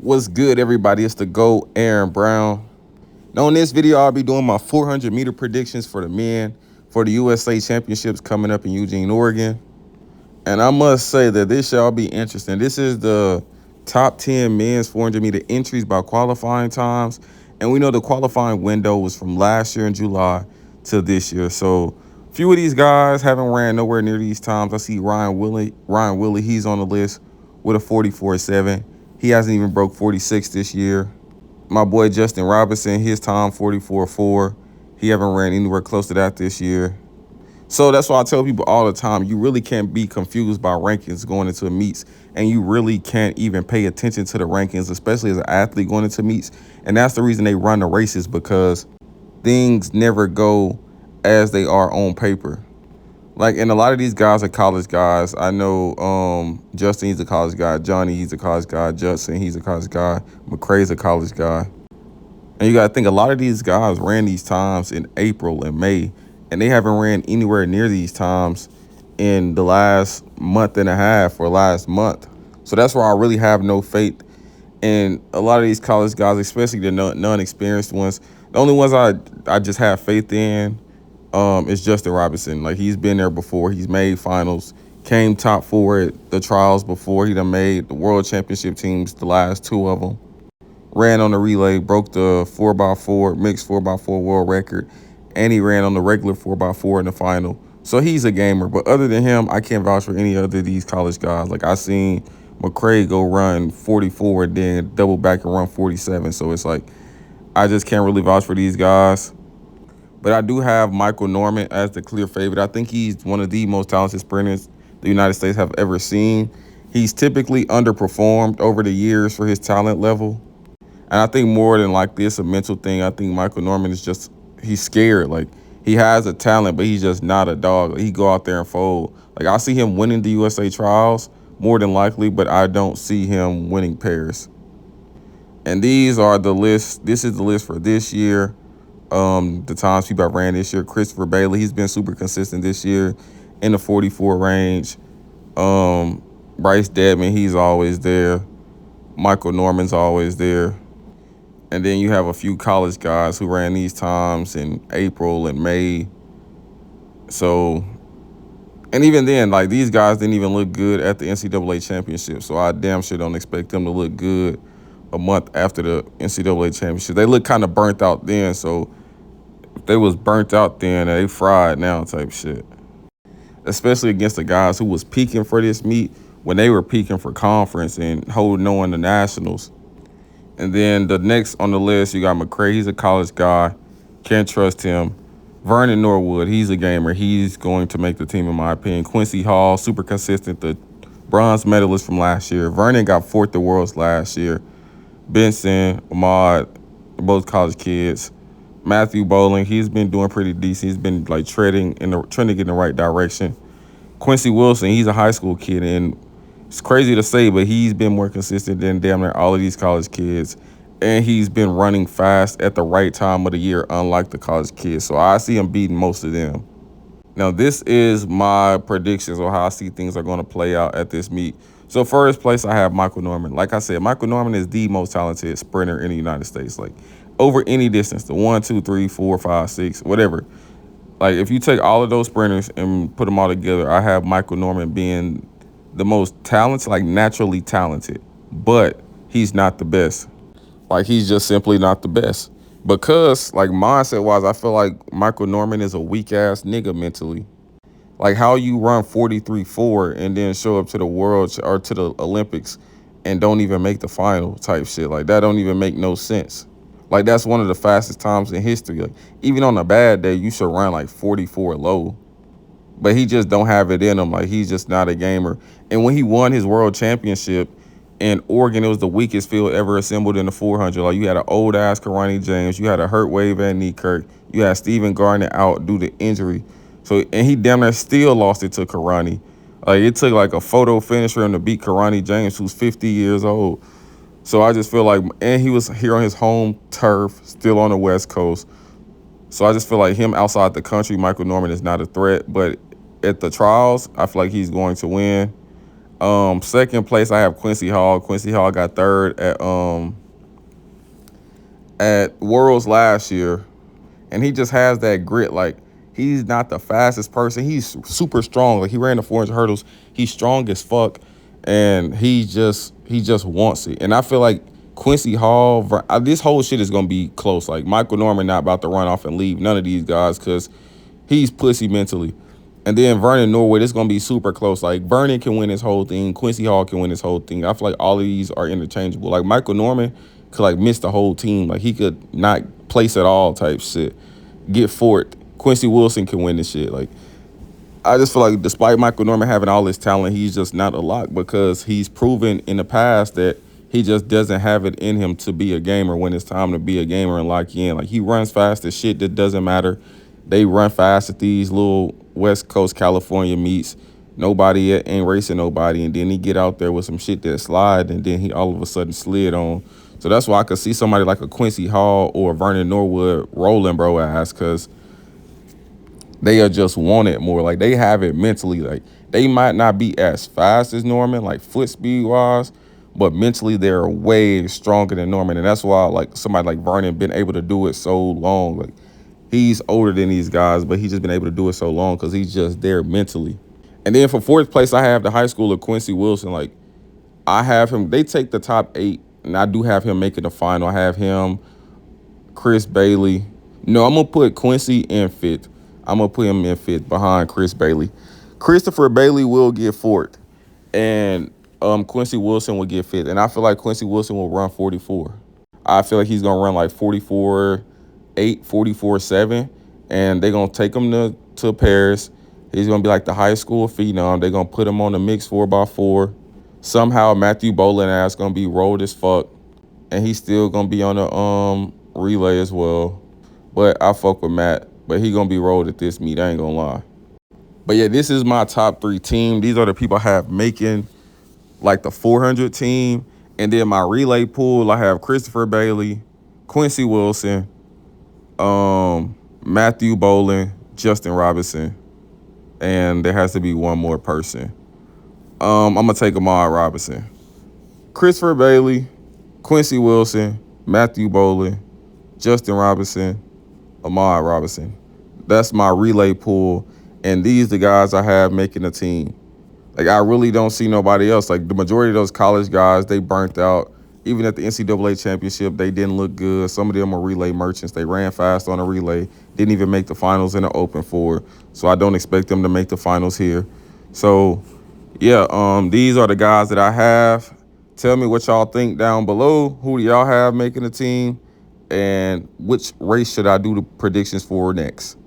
What's good, everybody? It's the GOAT, Aaron Brown. Now, in this video, I'll be doing my 400-meter predictions for the men for the USA Championships coming up in Eugene, Oregon. And I must say that this shall be interesting. This is the top 10 men's 400-meter entries by qualifying times. And we know the qualifying window was from last year in July to this year. So a few of these guys haven't ran nowhere near these times. I see Ryan Willie, he's on the list with a 44.7. He hasn't even broke 46 this year. My boy Justin Robinson, his time 44.4. He haven't ran anywhere close to that this year. So that's why I tell people all the time, you really can't be confused by rankings going into meets, and you really can't even pay attention to the rankings, especially as an athlete going into meets. And that's the reason they run the races, because things never go as they are on paper. Like, and a lot of these guys are college guys. I know Justin, he's a college guy. Johnny, he's a college guy. Judson, he's a college guy. McCray's a college guy. And you got to think, a lot of these guys ran these times in April and May, and they haven't ran anywhere near these times in the last month and a half or last month. So that's why I really have no faith in a lot of these college guys, especially the non-experienced ones. The only ones I just have faith in is Justin Robinson. Like, he's been there before. He's made finals, came top 4 at the trials before. He done made the world championship teams, the last 2 of them. Ran on the relay, broke the 4x4, mixed 4x4 world record, and he ran on the regular 4x4 in the final. So he's a gamer. But other than him, I can't vouch for any other of these college guys. Like, I seen McCray go run 44, then double back and run 47. So it's like, I just can't really vouch for these guys. But I do have Michael Norman as the clear favorite. I think he's one of the most talented sprinters the United States have ever seen. He's typically underperformed over the years for his talent level. And I think more than likely it's a mental thing. I think Michael Norman is just, he's scared. Like, he has a talent, but he's just not a dog. Like, he go out there and fold. Like, I see him winning the USA trials more than likely, but I don't see him winning pairs. And these are the lists. This is the list for this year. The times people have ran this year. Christopher Bailey, he's been super consistent this year in the 44 range. Bryce Dedman, he's always there. Michael Norman's always there. And then you have a few college guys who ran these times in April and May. So, and even then, like, these guys didn't even look good at the NCAA championship. So I damn sure don't expect them to look good a month after the NCAA championship. They look kind of burnt out then. So if they was burnt out then, they fried now type shit. Especially against the guys who was peaking for this meet when they were peaking for conference and holding on the nationals. And then the next on the list, you got McCray. He's a college guy. Can't trust him. Vernon Norwood, he's a gamer. He's going to make the team, in my opinion. Quincy Hall, super consistent, the bronze medalist from last year. Vernon got 4th at Worlds last year. Benson, Ahmad, both college kids. Matthew Bowling, he's been doing pretty decent. He's been, like, trending in the right direction. Quincy Wilson, he's a high school kid, and it's crazy to say, but he's been more consistent than damn near all of these college kids. And he's been running fast at the right time of the year, unlike the college kids. So I see him beating most of them. Now, this is my predictions on how I see things are going to play out at this meet. So first place, I have Michael Norman. Like I said, Michael Norman is the most talented sprinter in the United States. Like, over any distance, the 1, 2, 3, 4, 5, 6, whatever. Like, if you take all of those sprinters and put them all together, I have Michael Norman being the most talented, like naturally talented, but he's not the best. Like, he's just simply not the best. Because, like, mindset-wise, I feel like Michael Norman is a weak-ass nigga mentally. Like, how you run 43.4 and then show up to the World or to the Olympics and don't even make the final type shit. Like, that don't even make no sense. Like, that's one of the fastest times in history. Like, even on a bad day, you should run, like, 44 low. But he just don't have it in him. Like, he's just not a gamer. And when he won his world championship in Oregon, it was the weakest field ever assembled in the 400. Like, you had an old-ass Karani James. You had a hurt Wade Van Niekerk. You had Stephen Gardner out due to injury. So, and he damn near still lost it to Karani. Like, it took, like, a photo finish for him to beat Karani James, who's 50 years old. So I just feel like, and he was here on his home turf, still on the West Coast. So I just feel like him outside the country, Michael Norman is not a threat. But at the trials, I feel like he's going to win. Second place I have Quincy Hall. Quincy Hall got third at Worlds last year, and he just has that grit. Like, he's not the fastest person. He's super strong. Like, he ran the 400 hurdles. He's strong as fuck, and he just wants it. And I feel like Quincy Hall, this whole shit is gonna be close. Like, Michael Norman not about to run off and leave none of these guys because he's pussy mentally. And then Vernon Norwood, it's gonna be super close. Like, Vernon can win this whole thing. Quincy Hall can win this whole thing. I feel like all of these are interchangeable. Like, Michael Norman could like miss the whole team. Like, he could not place at all type shit. Get fourth. Quincy Wilson can win this shit. Like, I just feel like despite Michael Norman having all this talent, he's just not a lock because he's proven in the past that he just doesn't have it in him to be a gamer when it's time to be a gamer and lock you in. Like, he runs fast as shit that doesn't matter. They run fast at these little West Coast California meets. Nobody ain't racing nobody, and then he get out there with some shit that slide, and then he all of a sudden slid on. So that's why I could see somebody like a Quincy Hall or Vernon Norwood rolling bro ass because they are just want it more. Like, they have it mentally. Like, they might not be as fast as Norman, like foot speed wise, but mentally they're way stronger than Norman. And that's why like somebody like Vernon been able to do it so long. Like, he's older than these guys, but he's just been able to do it so long because he's just there mentally. And then for fourth place, I have the high schooler Quincy Wilson. Like, I have him, they take the top 8, and I do have him making the final. I have him, Chris Bailey. No, I'm going to put Quincy in fifth. I'm going to put him in fifth behind Chris Bailey. Christopher Bailey will get fourth, and Quincy Wilson will get fifth. And I feel like Quincy Wilson will run 44. I feel like he's going to run like 44-8, 44-7, and they're going to take him to Paris. He's going to be like the high school phenom. They're going to put him on the mixed 4x4. Somehow Matthew Bolin ass going to be rolled as fuck, and he's still going to be on the relay as well. But I fuck with Matt, but he going to be rolled at this meet. I ain't going to lie. But yeah, this is my top 3 team. These are the people I have making like the 400 team. And then my relay pool, I have Christopher Bailey, Quincy Wilson, Matthew Bolin, Justin Robinson, and there has to be one more person. I'm gonna take Ahmad Robinson, Christopher Bailey, Quincy Wilson, Matthew Bolin, Justin Robinson, Ahmad Robinson. That's my relay pool, and these the guys I have making the team. Like, I really don't see nobody else. Like, the majority of those college guys, they burnt out. Even at the NCAA championship, they didn't look good. Some of them are relay merchants. They ran fast on a relay, didn't even make the finals in the Open Four. So I don't expect them to make the finals here. So, yeah, these are the guys that I have. Tell me what y'all think down below. Who do y'all have making the team? And which race should I do the predictions for next?